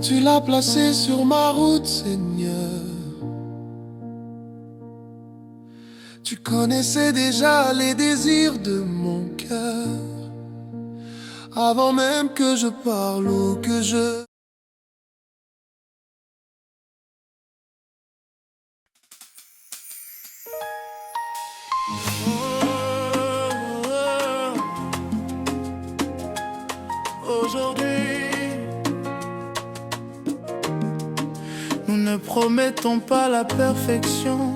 tu l'as placé sur ma route, Seigneur. Tu connaissais déjà les désirs de mon cœur, avant même que je parle ou que je... Aujourd'hui, nous ne promettons pas la perfection,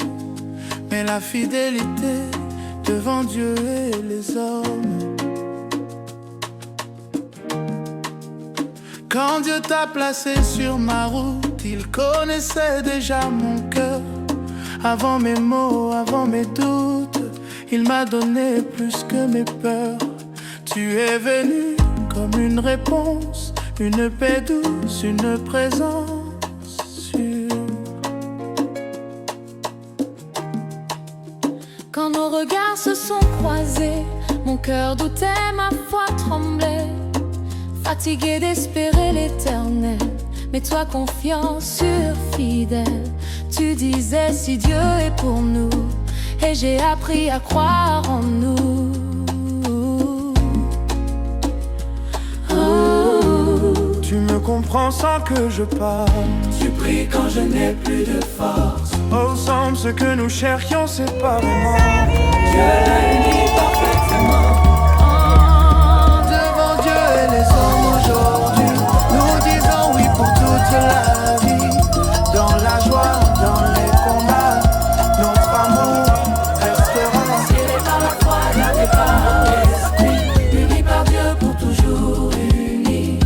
mais la fidélité devant Dieu et les hommes. Quand Dieu t'a placé sur ma route, il connaissait déjà mon cœur. Avant mes mots, avant mes doutes, il m'a donné plus que mes peurs. Tu es venu comme une réponse, une paix douce, une présence sûre. Quand nos regards se sont croisés, mon cœur doutait, ma foi tremblait. Fatigué d'espérer l'éternel, mais toi confiant sur fidèle. Tu disais si Dieu est pour nous, et j'ai appris à croire en nous. Tu me comprends sans que je parle. Tu pries quand je n'ai plus de force. Ensemble, ce que nous cherchions séparément, Dieu l'a uni parfaitement. devant Dieu et les hommes aujourd'hui, nous disons oui pour toute la vie. Dans la joie, dans les combats, notre amour restera. Scellé par la foi, gardé par l'esprit, unis par Dieu pour toujours unis.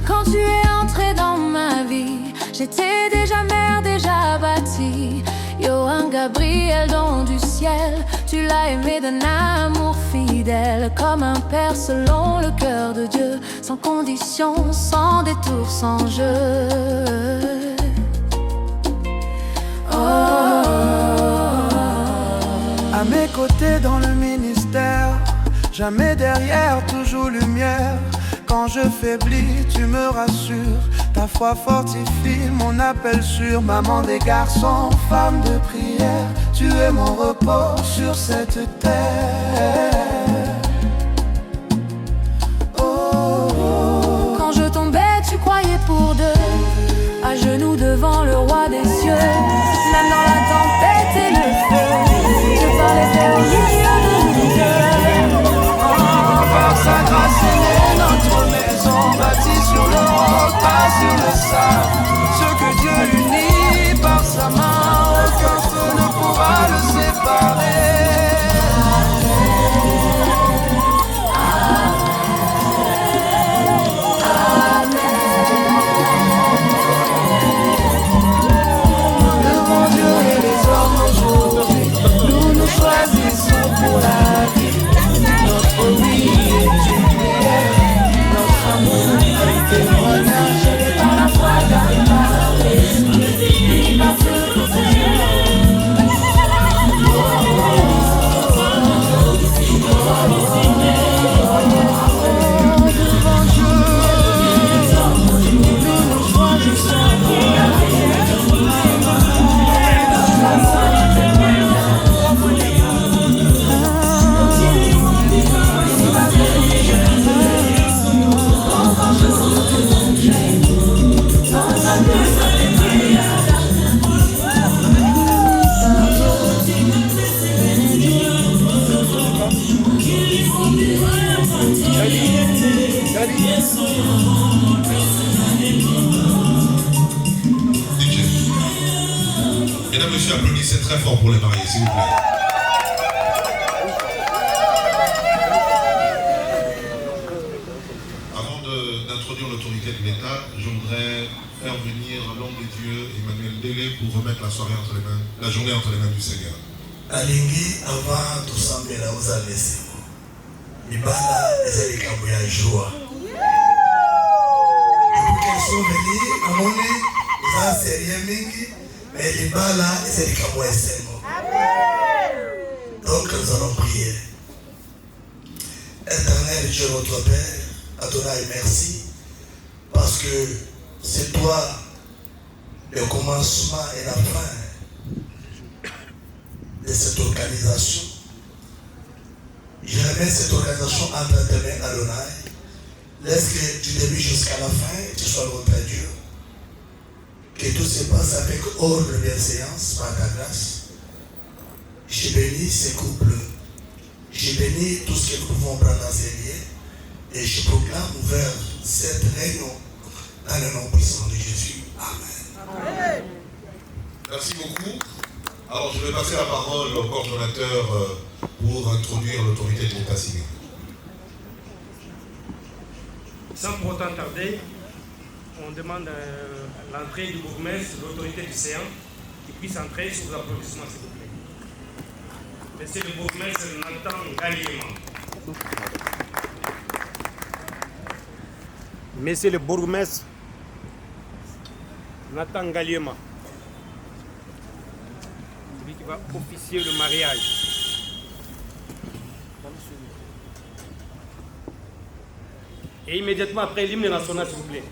Quand tu es entré dans ma vie, j'étais déjà mère, déjà bâtie. Johann Gabriel, don du ciel, tu l'as aimé d'un amour fidèle, comme un père selon le cœur de Dieu, sans condition, sans détour, sans jeu. À mes côtés dans le ministère, jamais derrière, toujours lumière. Quand je faiblis, tu me rassures. Ta foi fortifie mon appel sûr. Maman des garçons, femme de prière, tu es mon repos sur cette terre. Quand je tombais, tu croyais pour deux, à genoux devant le roi des cieux. Même dans la tempête et le feu, je parlais vers Par sa grâce est née notre maison, bâtie sur le roc, pas sur le sable. Ce que Dieu unit par sa main, aucun feu ne pourra le séparer. Devant Dieu et les hommes aujourd'hui, nous nous choisissons pour la vie. Notre oui est une prière, notre amour est un témoignage. Par la foi, gardé par l'esprit, unis par Dieu pour Mesdames, Messieurs, applaudissez très fort pour les mariés, s'il vous plaît. Avant d'introduire l'autorité de l'État, je voudrais faire venir l'homme de Dieu, Emmanuel Délé, pour remettre la soirée entre les mains, la journée entre les mains du Seigneur. Alingi avant tout sembler là aux alliés. Mibala est les camboya joie. Pour qu'elles sont venues, à mon nez, ça c'est rien mingi. Mais les balles, c'est les cambois. Donc nous allons prier. Éternel Dieu notre Père, Adonai, merci, parce que c'est toi le commencement et la fin de cette organisation. Je remets cette organisation entre tes mains, Adonai. Laisse que du début jusqu'à la fin, tu sois notre Dieu. Que tout se passe avec ordre et bienséance par ta grâce. Je bénis ces couples. Je bénis tout ce que nous pouvons prendre dans ces liens. Et je proclame ouvert cette réunion dans le nom puissant de Jésus. Amen. Merci beaucoup. Alors je vais passer la parole au coordonnateur pour introduire l'autorité de l'état civil. Sans pour autant tarder, on demande l'entrée du bourgmestre, de l'autorité du séant, qui puisse entrer sous applaudissements, s'il vous plaît. Monsieur le bourgmestre Nathan Galiema. Monsieur le bourgmestre Nathan Galiema. Celui qui va officier le mariage. Et immédiatement après l'hymne national, s'il vous plaît.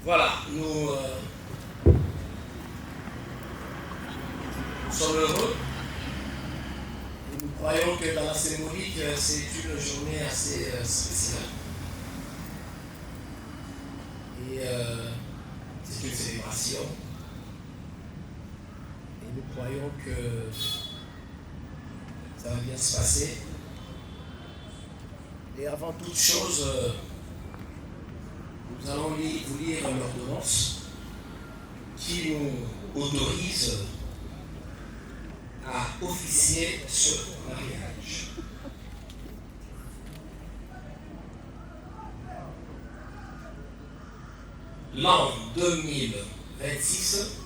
Voilà, nous sommes heureux. Et nous croyons que dans la cérémonie, c'est une journée assez spéciale. Et c'est une célébration. Et nous croyons que ça va bien se passer. Et avant toute chose, nous allons vous lire l'ordonnance qui nous autorise à officier ce mariage. L'an 2026,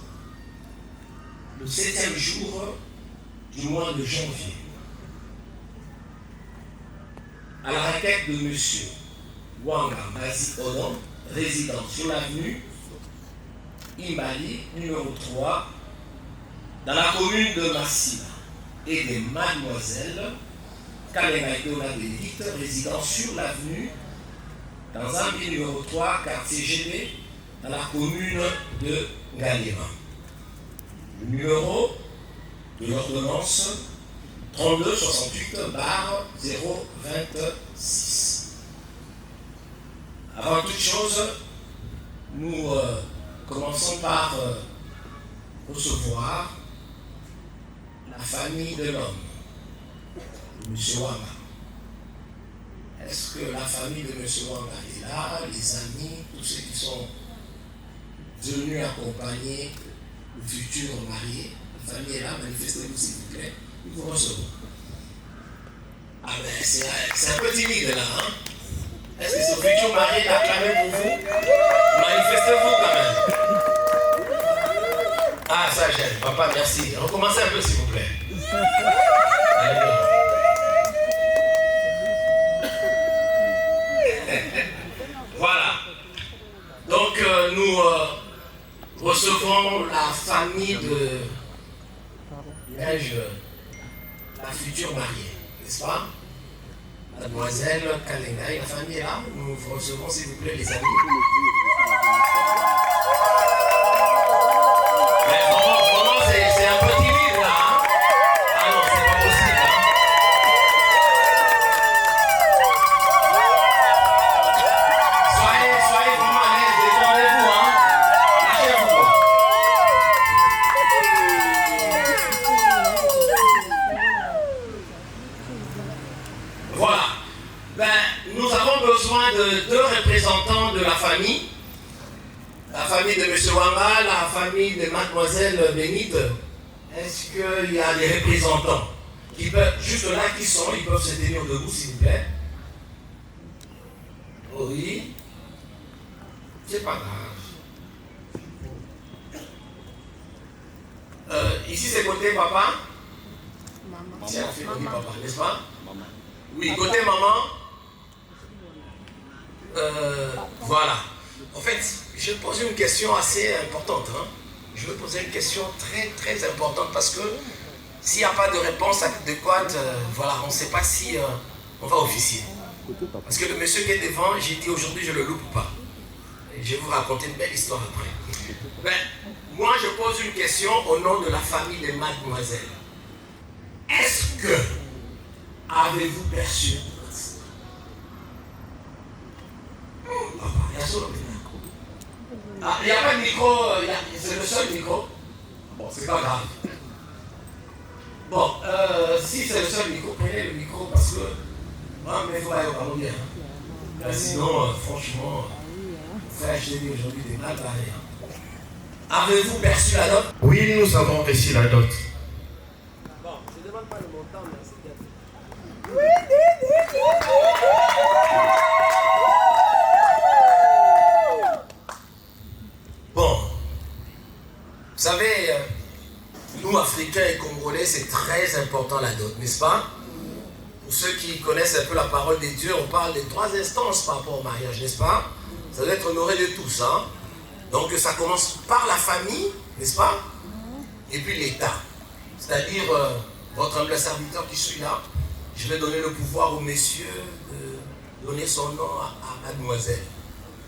le 7e jour du mois de janvier, à la requête de M. Wanga Mbazi Odon, résident sur l'avenue Imbali, numéro 3, dans la commune de Massina, et des mademoiselles Kalenga Idona Bénédicte, résident sur l'avenue dans un numéro 3, quartier GB, dans la commune de Galiema. Le numéro de l'ordonnance 3268/026. Avant toute chose, nous commençons par recevoir la famille de l'homme, M. Wanga. Est-ce que la famille de M. Wanga est là, les amis, tous ceux qui sont venus accompagner le futur marié? La famille est là, manifestez-vous s'il vous plaît, nous vous recevons. Ah ben c'est un peu timide là, hein? Est-ce que ce futur marié est acclamé pour vous? Manifestez-vous quand même. Ah ça j'aime, papa merci. Recommencez un peu s'il vous plaît. Allez. Voilà. nous recevons la famille de la future mariée, n'est-ce pas? Mademoiselle Kalenga, la famille est là. Nous vous recevons, s'il vous plaît, les amis. Mais vraiment, c'est un peu timide là. Hein? Ah non, c'est pas possible. Hein? Soyez vraiment à l'aise, détendez-vous. Hein? Lâchez-vous pas. Voilà. Ben, nous avons besoin de 2 représentants de la famille. La famille de M. Wanga, la famille de Mademoiselle Bénite. Est-ce qu'il y a des représentants qui peuvent, juste là qui sont, ils peuvent se tenir debout s'il vous plaît? Oui. C'est pas grave. Ici c'est côté papa. Maman. C'est la fille côté papa, n'est-ce pas? Maman. Oui, côté maman. Voilà. En fait, je pose une question assez importante. Hein. Je vais poser une question très très importante parce que s'il n'y a pas de réponse adéquate, voilà, on ne sait pas si on va officier. Parce que le monsieur qui est devant, j'ai dit aujourd'hui je le loupe ou pas. Et je vais vous raconter une belle histoire après. Ben, moi je pose une question au nom de la famille de Mademoiselle. Est-ce que avez-vous perçu? Il n'y a pas de micro, c'est le seul micro. Bon, c'est pas grave. Bon, si c'est le seul micro, prenez le micro parce que. Ah, mais il faut aller au Cameroun. Sinon, franchement, vous faites acheter aujourd'hui des mal barrés. Avez-vous perçu la dot? Oui, nous avons reçu la dot. Bon, je ne demande pas le montant, mais c'est bien. Bon, vous savez, nous Africains et Congolais, c'est très important la dot, n'est-ce pas? Pour ceux qui connaissent un peu la parole de Dieu, on parle des 3 instances par rapport au mariage, n'est-ce pas? Ça doit être honoré de tous, hein? Donc ça commence par la famille, n'est-ce pas? Et puis l'État, c'est-à-dire votre humble serviteur qui suis là, je vais donner le pouvoir au monsieur de donner son nom à mademoiselle.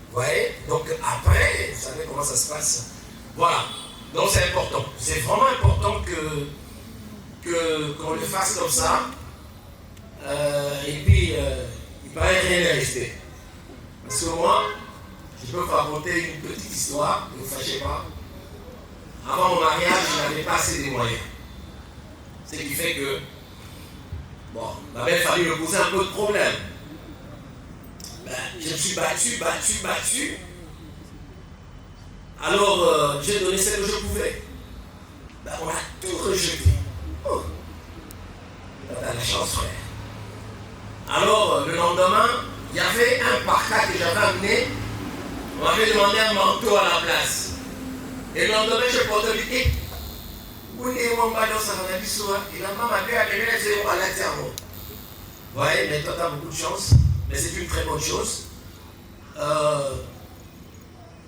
Vous voyez? Donc après, vous savez comment ça se passe. Voilà. Donc c'est important. C'est vraiment important qu'on le fasse comme ça. Et puis, il paraît rien n'est resté. Parce que moi, je peux vous raconter une petite histoire, ne vous fâchez pas. Avant mon mariage, je n'avais pas assez de moyens. Ce qui fait que, bon, ma belle famille me posait un peu de problème. Ben, je me suis battu. Alors, j'ai donné ce que je pouvais. Ben, on a tout rejeté. Oh. T'as la chance, frère. Alors, le lendemain, il y avait un parka que j'avais amené. On m'avait demandé un manteau à la place. Et le lendemain, je portais le dit, où est mon ballon, ça m'a dit souvent. Il a maman à donné les zéros à l'intérieur. Vous voyez, mais toi, tu as beaucoup de chance. Mais c'est une très bonne chose.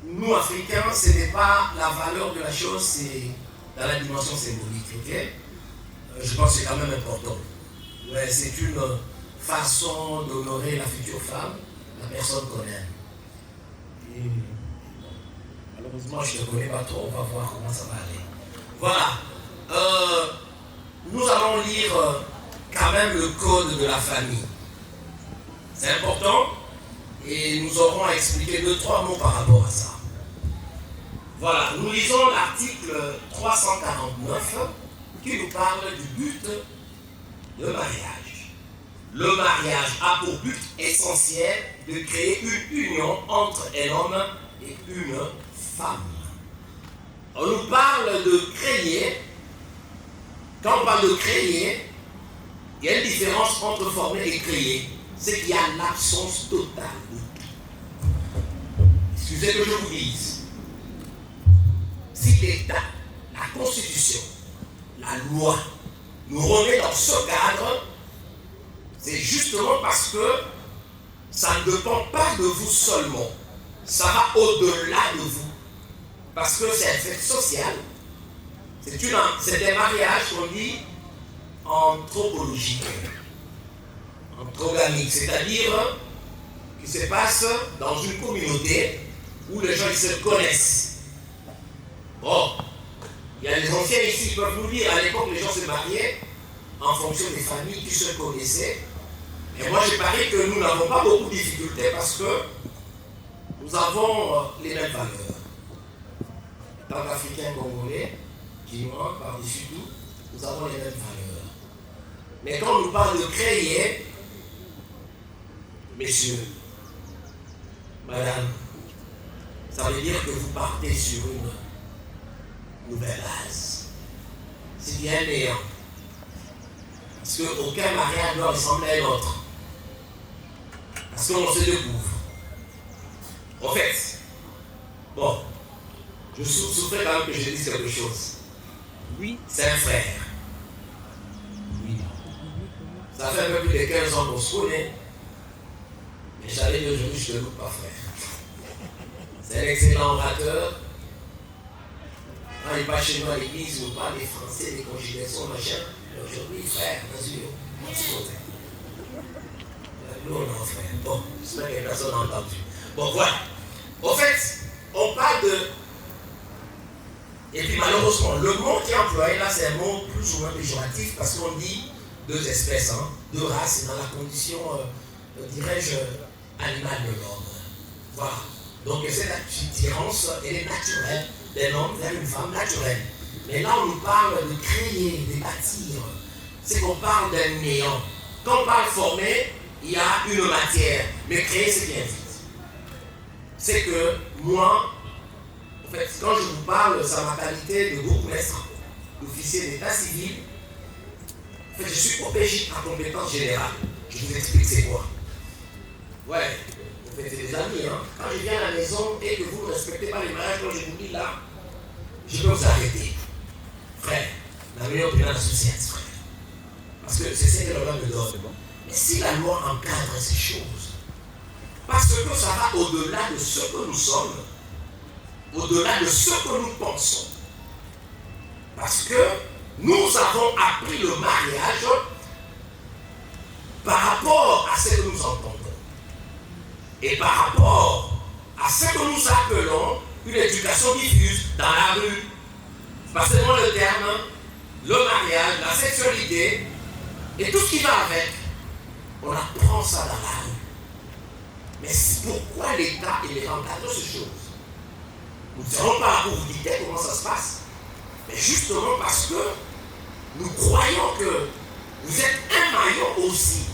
Nous, Africains, ce n'est pas la valeur de la chose, c'est dans la dimension symbolique. Okay? Je pense que c'est quand même important. Ouais, c'est une façon d'honorer la future femme, la personne qu'on aime. Et, malheureusement, je ne te connais pas trop, on va voir comment ça va aller. Voilà. Nous allons lire quand même le code de la famille. C'est important et nous aurons à expliquer 2-3 mots par rapport à ça. Voilà, nous lisons l'article 349 qui nous parle du but de mariage. Le mariage a pour but essentiel de créer une union entre un homme et une femme. On nous parle de créer. Quand on parle de créer, il y a une différence entre former et créer. C'est qu'il y a l'absence totale de tout. Excusez que je vous dise. Si l'État, la Constitution, la loi nous remet dans ce cadre, c'est justement parce que ça ne dépend pas de vous seulement. ça va au-delà de vous. Parce que c'est un fait social. C'est des mariages qu'on dit anthropologiques, anthropogamiques, c'est-à-dire qui se passe dans une communauté où les gens ils se connaissent. Bon, il y a des anciens ici qui peuvent nous dire, à l'époque les gens se mariaient en fonction des familles qui se connaissaient. Et moi je parie que nous n'avons pas beaucoup de difficultés parce que nous avons les mêmes valeurs. En tant qu'Africains congolais, Guinois, par-dessus tout, nous avons les mêmes valeurs. Mais quand on nous parle de créer, messieurs, madame, ça veut dire que vous partez sur une nouvelle base. C'est bien néant. Parce qu'aucun mariage ne doit ressembler à l'autre. Parce qu'on se découvre. En fait, bon, je souffrais quand même que je dise quelque chose. Oui, c'est un frère. Oui. Ça fait un peu plus de 15 ans qu'on se connaît. Mais j'allais dire aujourd'hui, je ne te loupe pas, frère. C'est un excellent orateur. Quand il va chez nous à l'église, il nous parle des français, des conjugaisons, machin. Aujourd'hui, frère, bien sûr, on se connaît. Non, frère. Bon, j'espère que personne n'a entendu. Bon, voilà. En fait, on parle de. Et puis malheureusement, le mot qui est employé là, c'est un mot plus ou moins péjoratif parce qu'on dit deux espèces, hein, deux races, et dans la condition, dirais-je, animale de l'homme. Voilà. Donc cette attirance, elle est naturelle d'un homme vers une femme naturelle. Mais là, on nous parle de créer, de bâtir. C'est qu'on parle d'un néant. Quand on parle former, il y a une matière. Mais créer, c'est bien vite. C'est que moi, en fait, quand je vous parle de ma qualité de bourgmestre, d'officier d'état civil, en fait, je suis OPJ à compétence générale. Je vous explique c'est quoi. Ouais, vous faites des amis, hein. Quand je viens à la maison et que vous ne respectez pas les mariages, quand je vous dis là, je peux vous arrêter. Frère, la meilleure opinion associée, frère. Parce que c'est ce que la loi me donne. Mais si la loi encadre ces choses, parce que ça va au-delà de ce que nous sommes, au-delà de ce que nous pensons. Parce que nous avons appris le mariage par rapport à ce que nous entendons. Et par rapport à ce que nous appelons une éducation diffuse dans la rue. Passez-moi le terme, le mariage, la sexualité et tout ce qui va avec. On apprend ça dans la rue. Mais pourquoi l'État encadre ces choses? Nous ne savons pas pour vous dire comment ça se passe. Mais justement parce que nous croyons que vous êtes un maillon aussi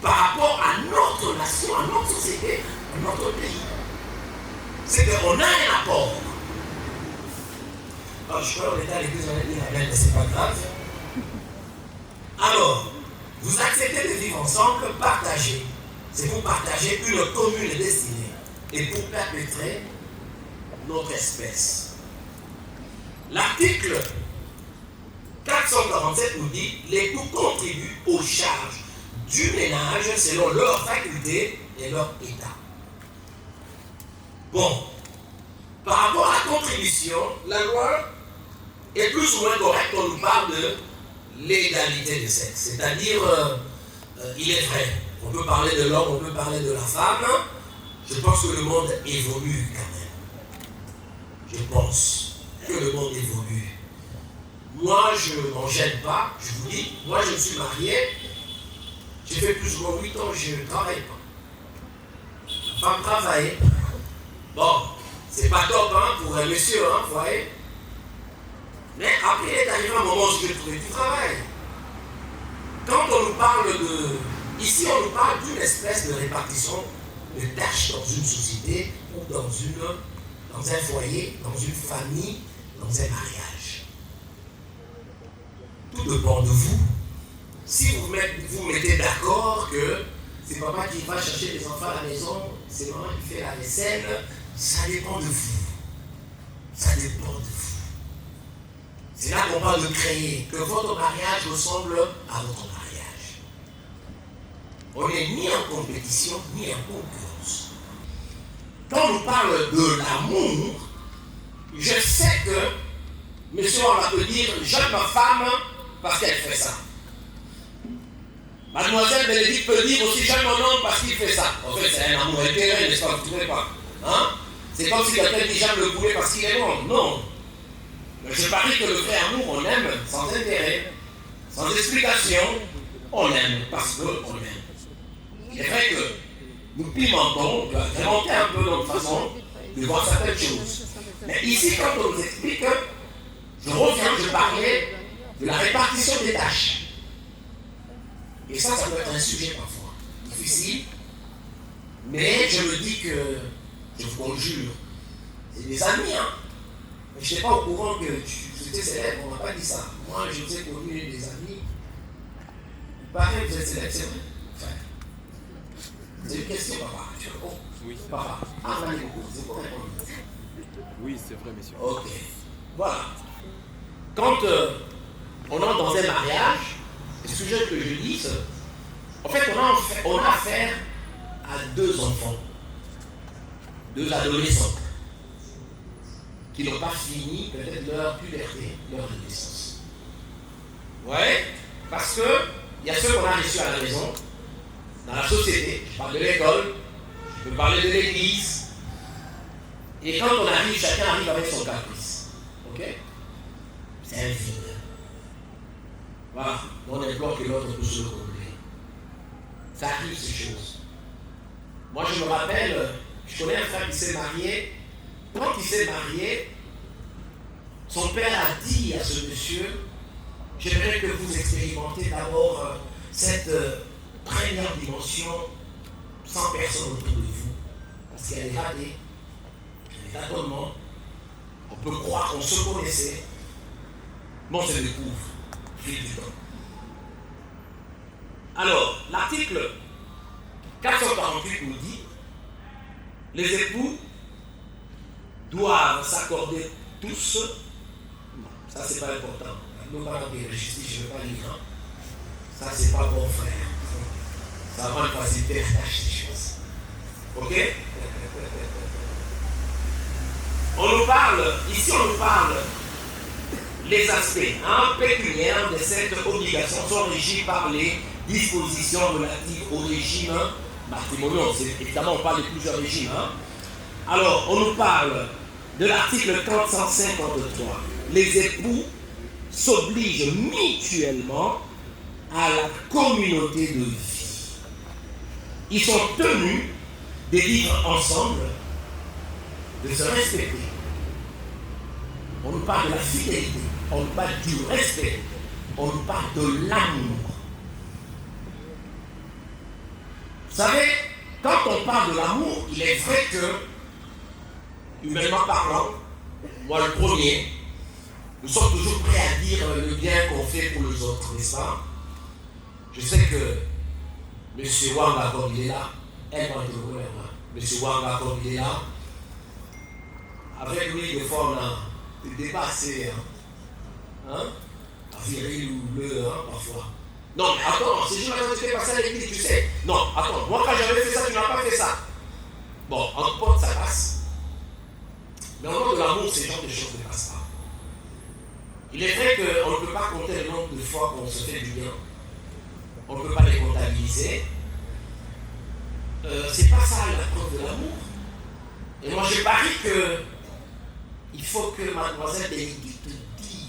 par rapport à notre nation, à notre société, à notre pays. C'est qu'on a un apport. Alors, je crois qu'on était à l'église, on a dit la même, mais c'est pas grave. Alors, vous acceptez de vivre ensemble, partager. C'est pour partager une commune destinée et pour perpétrer notre espèce. L'article 447 nous dit l'époux contribue aux charges du ménage selon leurs facultés et leur état. Bon, par rapport à la contribution, la loi est plus ou moins correcte quand on nous parle de l'égalité des sexes. C'est-à-dire, il est vrai, on peut parler de l'homme, on peut parler de la femme. Je pense que le monde évolue quand même. Je pense que le monde évolue. Moi, je ne m'en gêne pas. Je vous dis, moi, je me suis marié. J'ai fait plus ou moins 8 ans, je ne travaille pas. La femme travaille. Bon, c'est pas top hein, pour un monsieur, hein, vous voyez. Mais après, il est arrivé un moment où je vais trouver du travail. Quand on nous parle de... Ici, on nous parle d'une espèce de répartition de tâches dans une société ou dans un foyer, dans une famille, dans un mariage. Tout dépend de vous. Si vous mettez d'accord que c'est papa qui va chercher les enfants à la maison, c'est maman qui fait la vaisselle, ça dépend de vous. Ça dépend de vous. C'est là qu'on parle de créer, que votre mariage ressemble à votre mariage. On n'est ni en compétition, ni en concurrence. quand on nous parle de l'amour, je sais que monsieur on peut dire j'aime ma femme parce qu'elle fait ça. Mademoiselle Bénédicte peut dire aussi j'aime mon homme parce qu'il fait ça. En fait, c'est un amour intérêt, n'est-ce pas? Vous ne trouvez pas? Hein? C'est comme si quelqu'un dit j'aime le poulet parce qu'il est bon. Non. Mais je parie que le vrai amour, on aime sans intérêt, sans explication. On aime parce qu'on aime. Il est vrai que nous pimentons, on doit remonter un peu notre façon de voir certaines choses. Mais ici, quand on nous explique, je reviens, je parlais de la répartition des tâches. Et ça peut être un sujet parfois difficile, mais je me dis que, je vous conjure, c'est des amis, hein. Mais je n'étais pas au courant que tu étais célèbre, on m'a pas dit ça. Moi, je vous ai connu des amis. Il paraît que vous êtes célèbre, c'est vrai. Enfin, c'est une question, papa. Oh, oui. Papa, parlez beaucoup, c'est pour répondre. Oui, c'est vrai, monsieur. Ok. Voilà. Quand on entre dans un mariage, le sujet que je dis, en fait, on a affaire à deux enfants, deux adolescents, qui n'ont pas fini peut-être leur puberté, leur adolescence. Ouais, parce que il y a ceux qu'on a reçus à la maison, dans la société. Je parle de l'école, je peux parler de l'église. Et quand on arrive, chacun arrive avec son caprice. Ok? C'est un vide. Voilà, on implore que l'autre puisse le combler. Ça arrive ces choses. Moi je me rappelle, je connais un frère qui s'est marié. Quand il s'est marié, son père a dit à ce monsieur, j'aimerais que vous expérimentez d'abord cette première dimension sans personne autour de vous. Parce qu'elle est ratée, elle est tâtonnement. On peut croire qu'on se connaissait, mais on se découvre. Alors, l'article 448 nous dit les époux doivent s'accorder tous. Non, ça c'est pas important. Nous parlons de justice, je ne veux pas lire. Hein. Ça c'est pas bon frère. Ça va faciliter la tâche des choses. Ok? On nous parle, ici on nous parle. Les aspects pécuniaires de cette obligation sont régis par les dispositions relatives au régime matrimonial. Évidemment, on parle de plusieurs régimes. Hein. Alors, on nous parle de l'article 453. Les époux s'obligent mutuellement à la communauté de vie. Ils sont tenus de vivre ensemble, de se respecter. On nous parle de la fidélité. On nous parle du respect, on nous parle de l'amour. Vous savez, quand on parle de l'amour, il est vrai que, humainement parlant, moi le premier, nous sommes toujours prêts à dire le bien qu'on fait pour les autres, n'est-ce pas? Je sais que M. Wanga, comme il est là, elle va être au gouvernement. M. Wanga, comme il est là, avec lui, des fois, on a des débats assez. Hein? Viril ou bleu, hein, parfois. Non, mais attends, c'est juste que tu t'es passé à l'église, tu sais. Non, attends, moi quand j'avais fait ça, tu n'as pas fait ça. Bon, en pote, ça passe. Mais au nom de l'amour, ces genres de choses ne passent pas. Il est vrai qu'on ne peut pas compter le nombre de fois qu'on se fait du bien. On ne peut pas les comptabiliser. C'est pas ça la preuve de l'amour. Et moi, je parie que il faut que mademoiselle Bénédicte dise,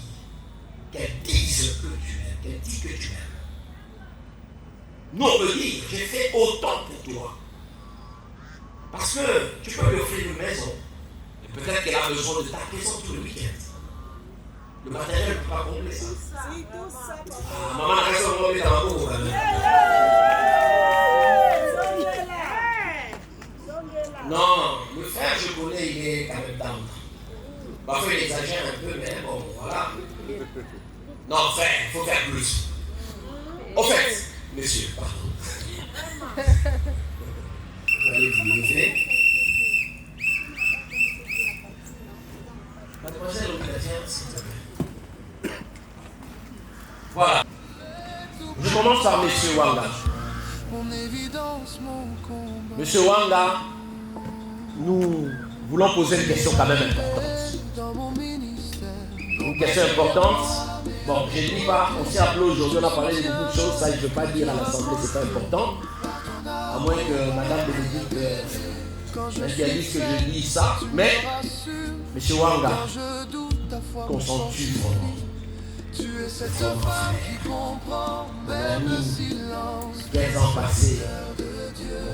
qu'elle dise que tu aimes, qu'elle dise que tu aimes. Nous, on peut dire, j'ai fait autant pour toi. Parce que tu peux lui offrir une maison. Et peut-être qu'elle a besoin de ta maison tout le week-end. Le matériel ne peut pas combler ça. Ah, maman n'a pas besoin de combler ta maman quand même. Non, le frère, je connais, il est quand même tendre. Parfois, il exagère un peu, mais bon, voilà. Non, frère, il faut faire plus. Au fait, monsieur, pardon. Vous allez vous lever. Mademoiselle, on peut la faire, s'il te plaît. Voilà. Je commence par monsieur Wanga. Monsieur Wanga, nous voulons poser une question quand même importante. Une question importante. Bon, je ne dis pas, on s'est appelé aujourd'hui, on a parlé de beaucoup de choses, ça je ne veux pas dire à l'Assemblée, c'est pas important. À moins que Madame Bénédicte interdise que je dise ça. Mais, M. Wanga, consens-tu vraiment? Tu es cette femme qui comprend même le silence. 15 ans passés,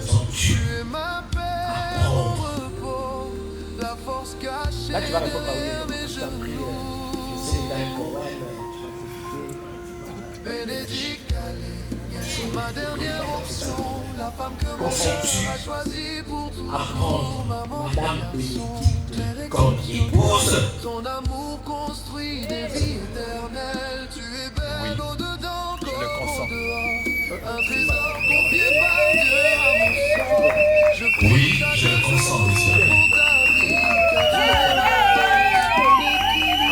consens-tu Tu es ma paix, mon repos, la force cachée. Là, tu vas répondre par oui. mes Je t'en prie, genoux. je sais que tu as un poème, Bénédicte, c'est ma dernière option, la femme que mon cœur a choisie pour toujours. apprendre Maman, Madame Bénédicte comme épouse. ton amour construit des vies éternelles. Tu es belle au-dedans comme au-dehors. Un trésor confié par Dieu à mon sang. Oui, je le consens, monsieur.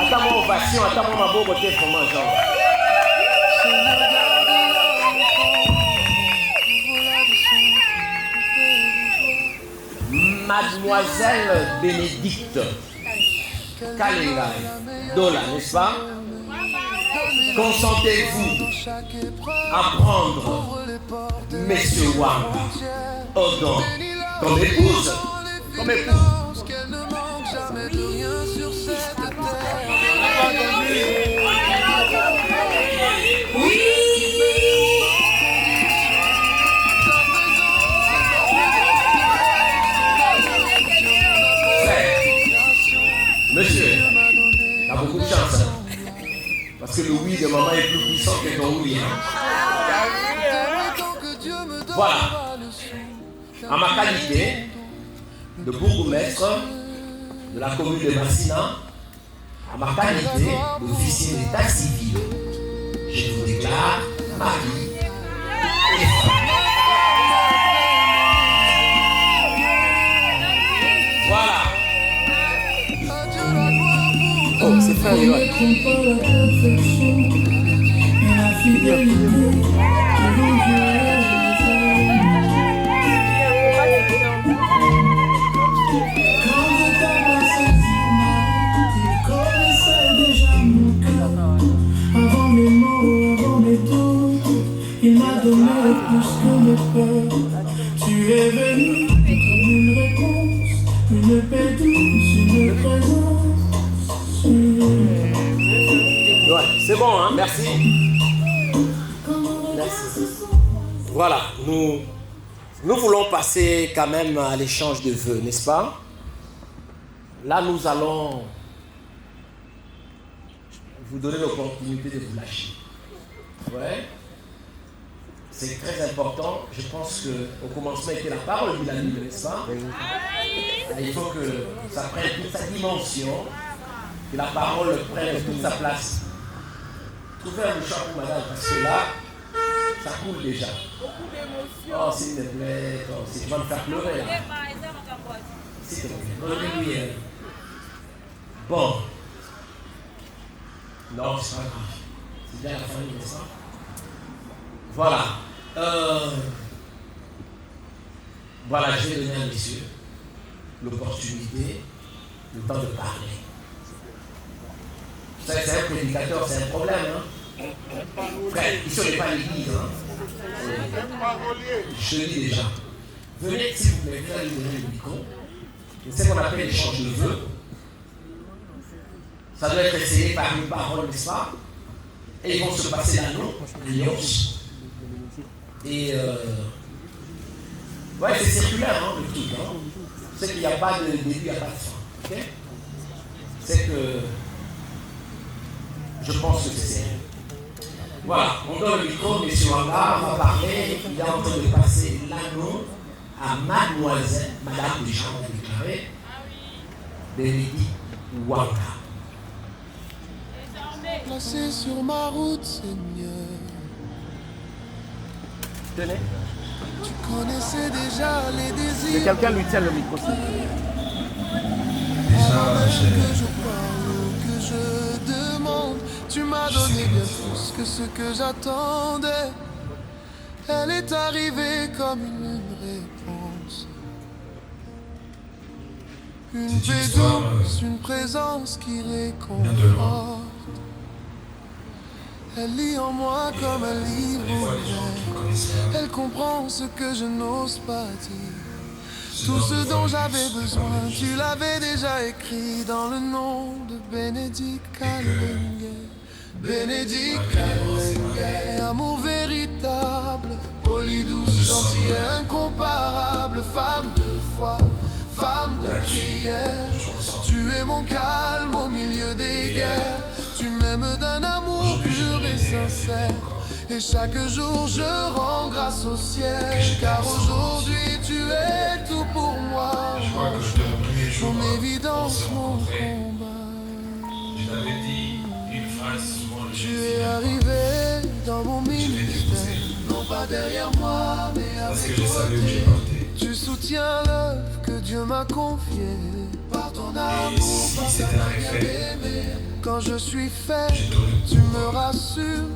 Attends mon ovation, attends mon beau côté pour moi, genre. Mademoiselle Bénédicte Kalenga Dola, n'est-ce pas? Consentez-vous à prendre Monsieur Wanga Odon comme épouse? Comme épouse. Qu'elle ne manque jamais de rien sur cette terre. Monsieur, t'as beaucoup de chance. Hein? Parce que le oui de maman est plus puissant que ton oui. Hein? Voilà. En ma qualité de bourgmestre de la commune de Massina, en ma qualité d'officier d'état civil, je vous déclare mari et femme. Voilà. Oh, c'est fin, La fidélité, quand je t'ai passé sur ma route, il connaissait déjà mon cœur. Avant mes mots, avant mes doutes, il m'a donné plus que mes peurs. Tu es venu comme une réponse, une paix douce, une présence. Ouais, c'est bon, hein, merci. Merci. Voilà, nous voulons passer quand même à l'échange de vœux, n'est-ce pas? Là, nous allons vous donner l'opportunité de vous lâcher. Ouais. C'est très important. Je pense qu'au commencement était la parole de la Bible, n'est-ce pas? Il faut que ça prenne toute sa dimension, que la parole prenne toute sa place. Trouvez un mouchoir pour madame, parce que là, ça coule déjà. Oh, s'il te plaît, oh, si tu vas me faire pleurer là. S'il te plaît, donne-lui. Bon. Non, c'est pas grave. C'est bien la famille, n'est-ce pas? Voilà. Voilà, je vais donner à monsieur l'opportunité, le temps de parler. C'est un prédicateur, c'est un problème. Hein? Frère, ici on n'est pas à l'église. Hein? Je le dis déjà. Venez, s'il vous plaît, venez lui donner le micro. C'est ce qu'on appelle l'échange de vœux. Ça doit être essayé par une parole, n'est-ce pas? Et ils vont se passer l'anneau, l'os. Et ouais, c'est circulaire, hein, le truc. Hein? C'est qu'il n'y a pas de début, il n'y a pas de fin. Okay? C'est que je pense que c'est sérieux. Voilà, on donne le micro, M. Wanga va parler. Il est en train de passer l'anneau à mademoiselle, madame Deschamps, on a déclaré, Bénédicte Wanga. Placé sur ma route, Seigneur. Tenez. Tu connaissais déjà les Que désirs. quelqu'un lui tienne le micro, s'il vous plaît. Avant même que je parle ou que je demande, tu m'as donné bien plus que ce que j'attendais. Elle est arrivée comme une réponse. Une paix douce, une présence qui réconforte. Elle lit en moi comme un livre ouvert. Elle comprend ce que je n'ose pas dire. Tout ce dont j'avais besoin, tu l'avais déjà écrit dans le nom de Bénédicte Kalengue. Bénédicte Kalengue, amour véritable, poli, douce, gentille, incomparable, femme de foi, femme de prière. Tu es mon calme au milieu des guerres. Tu m'aimes d'un amour pur et sincère. Et chaque jour je rends grâce au ciel. Car aujourd'hui tu es tout pour moi. Mon évidence, mon combat. Je t'avais dit une phrase souvent. Tu es arrivé dans mon ministère. Non pas derrière moi mais avec côté. Tu soutiens l'œuvre que Dieu m'a confiée. Par ton amour, si par c'était ta un manière effet, d'aimer. Quand je suis faible, tu me rassures.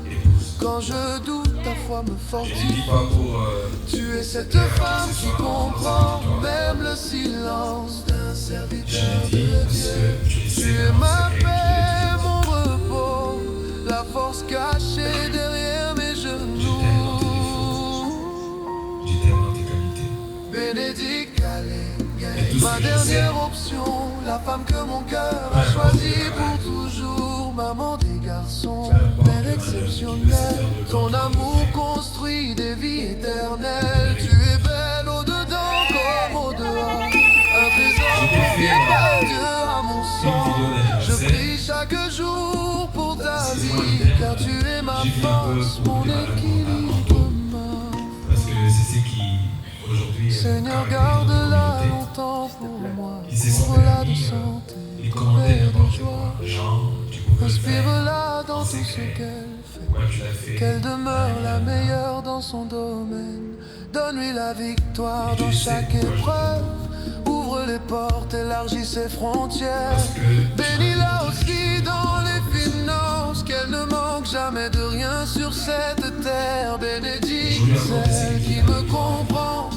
Quand je doute, ta foi me fortifie. Tu es cette femme qui comprend même le silence d'un serviteur de Dieu. Tu es ma paix, mon repos, la force cachée derrière mes genoux. Bénédicte Kalengue, ma dernière option, la femme que mon cœur a choisie pour toujours. Maman des garçons, mère exceptionnelle, ton amour construit des vies éternelles. Tu es belle au-dedans comme au-dehors, un trésor confié par Dieu à mon sang. Je prie chaque jour pour ta vie, car tu es ma force, mon équilibre. Parce que c'est ce qui aujourd'hui Seigneur, garde-la longtemps pour moi, ouvre-la de santé, de joie. Inspire-la dans tout ce qu'elle fait, qu'elle demeure la meilleure dans son domaine. Donne-lui la victoire dans chaque épreuve. Ouvre les portes, élargis ses frontières. Bénis-la aussi dans les finances, qu'elle ne manque jamais de rien sur cette terre. Bénédicte celle qui me comprend,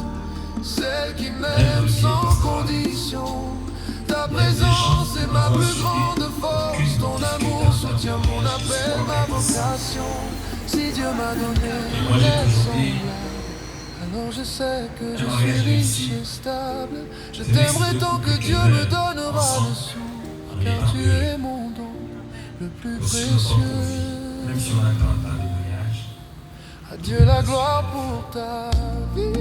celle qui m'aime sans condition. Ta présence est ma plus grande force. Ton amour soutient mon appel, ma vocation. Si Dieu m'a donné une semblable, alors je sais que je suis riche et stable. Je t'aimerai tant que Dieu me donnera le sou, car tu es mon don le plus précieux. Même si on attend un témoignage. À Dieu la gloire pour ta vie.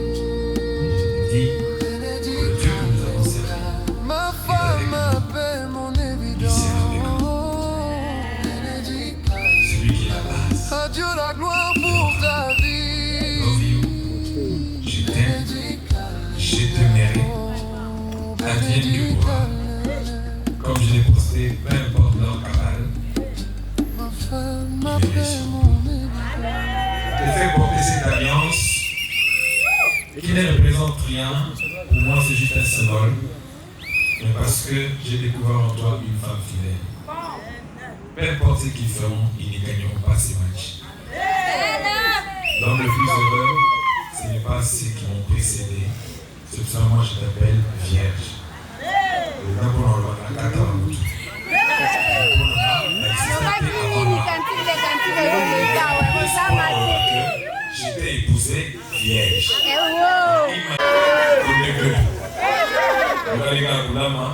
Ma femme, ma paix, mon évidence. Adieu la gloire pour ta vie. Je t'aime, je t'aimerai. Advienne que pourra. Comme je l'ai posté, peu importe leur cabale. Ma femme, ma paix, mon évidence. Je te fais porter cette alliance qui ne représente rien. Pour moi, c'est juste un symbole. Mais parce que j'ai découvert en toi une femme fidèle. Peu importe ce qu'ils feront, ils ne gagneront pas ces matchs. L'homme le plus heureux, ce n'est pas ceux qui m'ont précédé. C'est pour ça que moi je t'appelle Vierge. Je t'ai épousé Vierge. Ukalinga kulama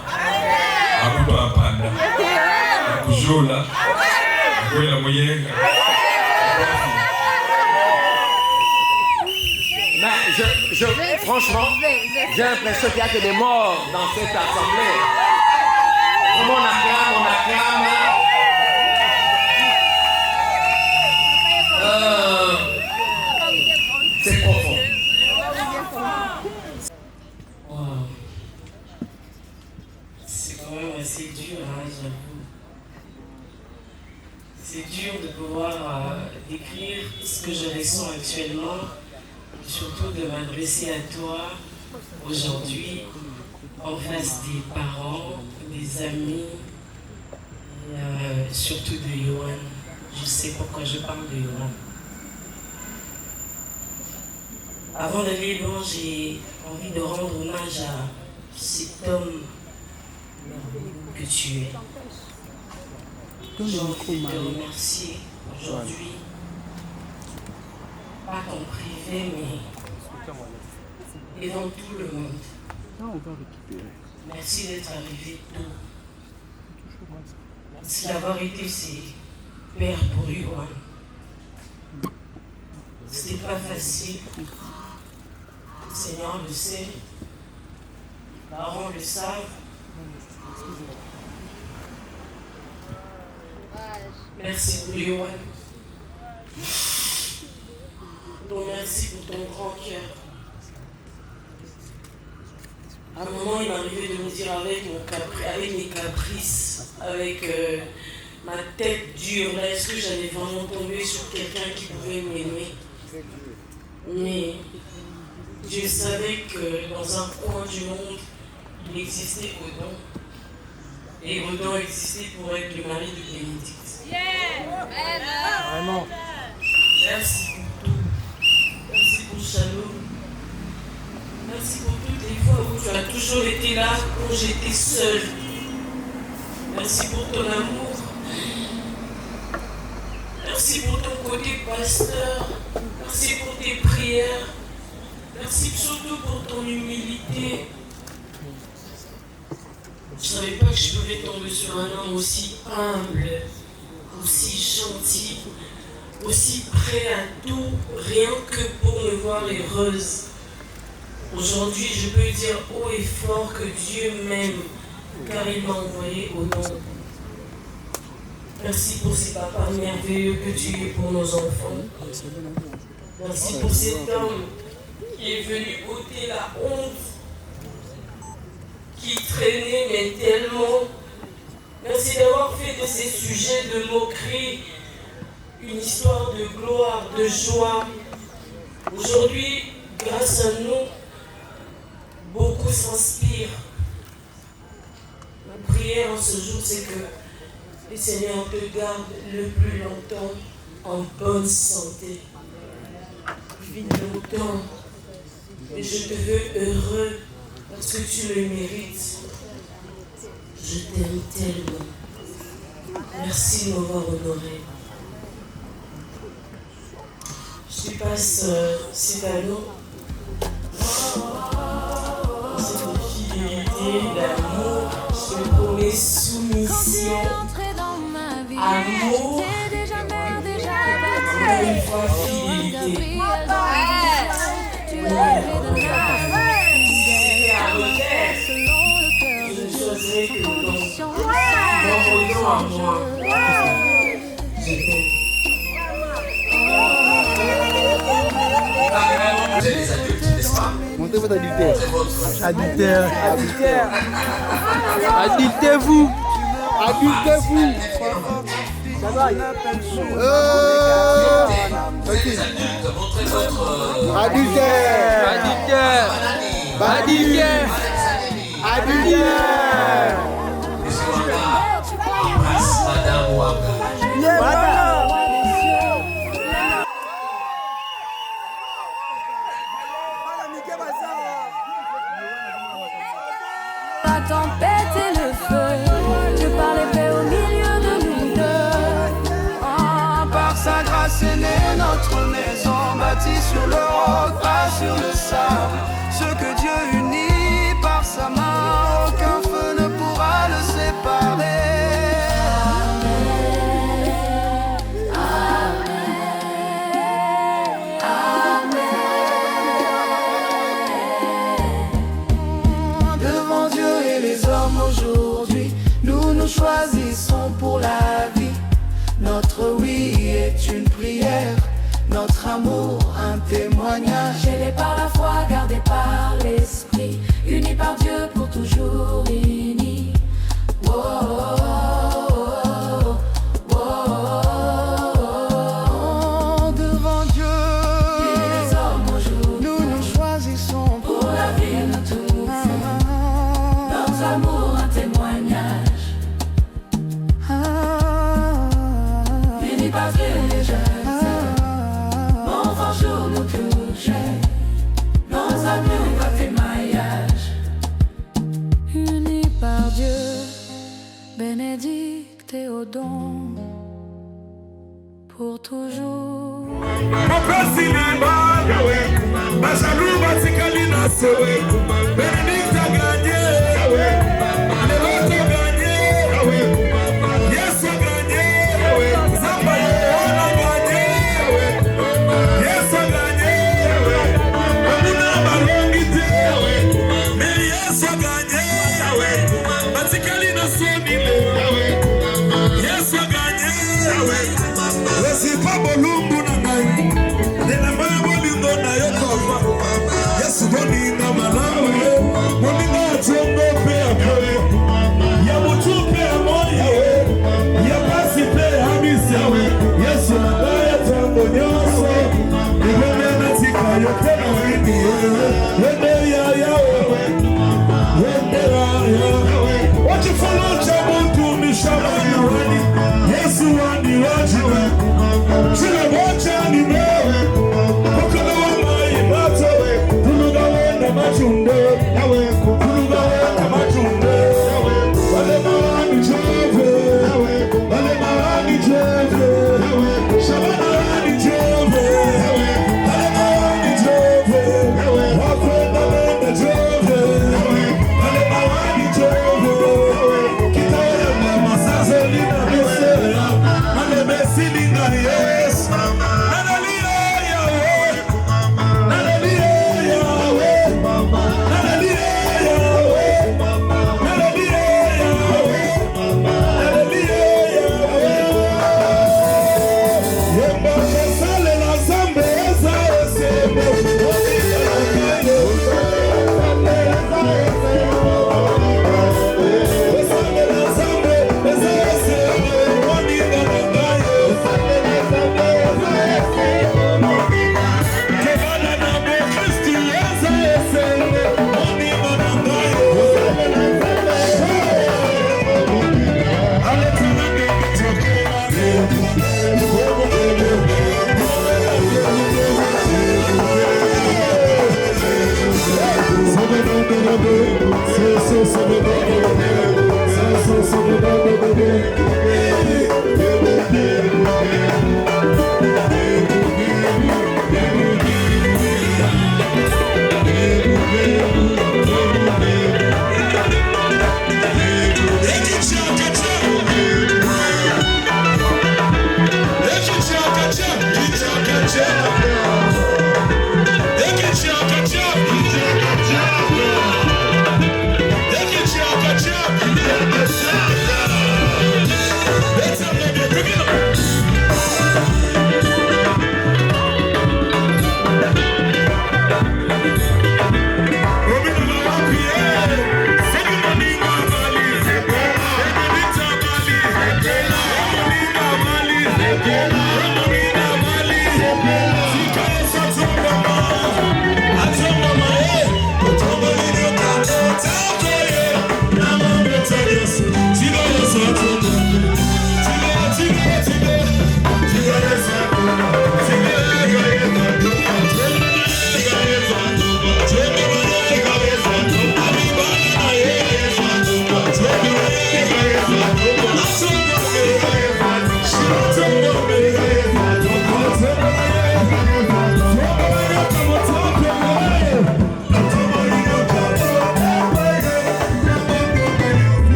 akupa apanda akujola akwela moyenga. Franchement, j'ai l'impression qu'il n'y a que des morts dans cette assemblée. Comment on acclame. C'est profond. C'est quand même assez dur, hein, j'avoue. C'est dur de pouvoir décrire ce que je ressens actuellement, et surtout de m'adresser à toi aujourd'hui, en face des parents, des amis, et surtout de Yohan. Je sais pourquoi je parle de Yohan. Avant d'aller loin, j'ai envie de rendre hommage à cet homme que tu es. J'ai envie de te remercier aujourd'hui, pas qu'en privé, mais devant tout le monde. Merci d'être arrivé tôt. Merci d'avoir été ses pères pour Yohan. C'était pas facile. Le Seigneur le sait. Les parents le savent. Merci pour Yohan. Donc merci pour ton grand cœur. À un moment, il m'arrivait de me dire avec mes caprices, avec ma tête dure, là, est-ce que j'allais vraiment tomber sur quelqu'un qui pouvait m'aimer? Mais je savais que dans un coin du monde, il existait Odon. Et Odon existait pour être le mari de Bénédicte. Vraiment. Merci pour tout. Merci pour Shalom. Merci pour toutes les fois où tu as toujours été là quand j'étais seule. Merci pour ton amour. Merci pour ton côté pasteur. Merci pour tes prières. Merci surtout pour ton humilité. Je ne savais pas que je pouvais tomber sur un homme aussi humble, aussi gentil, aussi prêt à tout, rien que pour me voir heureuse. Aujourd'hui, je peux dire haut et fort que Dieu m'aime, car il m'a envoyé au nom. Merci pour ces papas merveilleux que tu es pour nos enfants. Merci pour cet homme qui est venu ôter la honte, qui traînait mais tellement. Merci d'avoir fait de ces sujets de moquerie une histoire de gloire, de joie. Aujourd'hui, grâce à nous, beaucoup s'inspirent. Ma prière en ce jour, c'est que le Seigneur te garde le plus longtemps en bonne santé. Vis longtemps. Et je te veux heureux parce que tu le mérites. Je t'aime tellement. Merci de m'avoir honoré. Je te passe cet anneau. C'est une fidélité, d'amour, je te promets soumission, amour, encore une fois fidélité. C'est à refaire. Je ne choisirai que le don. Mon don à moi. Je t'aime. Vous êtes des adultes, n'est-ce pas? Montrez votre adultère. Adultère. Adultez-vous. Adultez-vous. Ça va. Montrez votre Adultère. Adultère. Adultère. Adultère. embrasse Madame Ouanga. La tempête et le feu, Dieu par l'épée au milieu de nous deux. Par sa grâce est née notre maison, bâtie sur le roc, pas sur le sable. Ce que Dieu unit par sa main, aucun feu ne pourra le séparer. Aujourd'hui, nous choisissons pour la vie. Notre oui est une prière, notre amour un témoignage. Scellés par la foi, gardés par l'esprit, unis par Dieu pour toujours unis. Oh, oh, oh, oh, devant Dieu et les hommes aujourd'hui, nous choisissons pour la vie, nous tous. Notre amour un témoignage. Unis par Dieu les jeunes, mon grand jour nous touche. Nos amours va faire maillage. Unis Bénédicte et au don pour toujours. Mon président, Bachalou Batikalina Sewe, Bénédicte a gagné, les autres ont gagné, Yes a gagné, Zambaye on a gagné, Yes a gagné, Amina Balongite, mais Yes a gagné, Batikalina Sonile, Yes a gagné, c'est pas Bolumbu Nangai, de la main Bolingo Nayokofa, Yes Bolinga Malawe, Bolinga Chongo Peape, Yamuchu Peamoya, Yapasi Peamisawe, Yes Nagaya Tango Nyoso, Ibomena Tika Yotena Wini, Wendeya Yawe, Wendera Yawe, what you follow Chamuntu Mishamani Wani, Yes Wani Wajiwe, Chila Wachani Mewe, Okada Wamai Matawe, Tuluga Wenda Machunde, Tuluga Wenda Machunde, Wale Mawani Jove, Wale Mawani Jove, Shabana Wani Jove, Wale Mawani Jove, Wakwenda Wenda Jove, Wale Mawani Jove, Kitaya Mama Sasa Lina Mesera, Wale Mesilinga Yes, Nanalia Yahweh, Nanalia Yahweh, Nanalia Yahweh, Nanalia Yahweh, Nanalia Yahweh. Yemba Sale la Zambe Eza Esemo, Odila Kayo, Sale la Zambe Eza Esemo, Odila Kayo, Kevana na Bo Christi Eza Esemo, Odila Kayo, Aletana de Chokera, So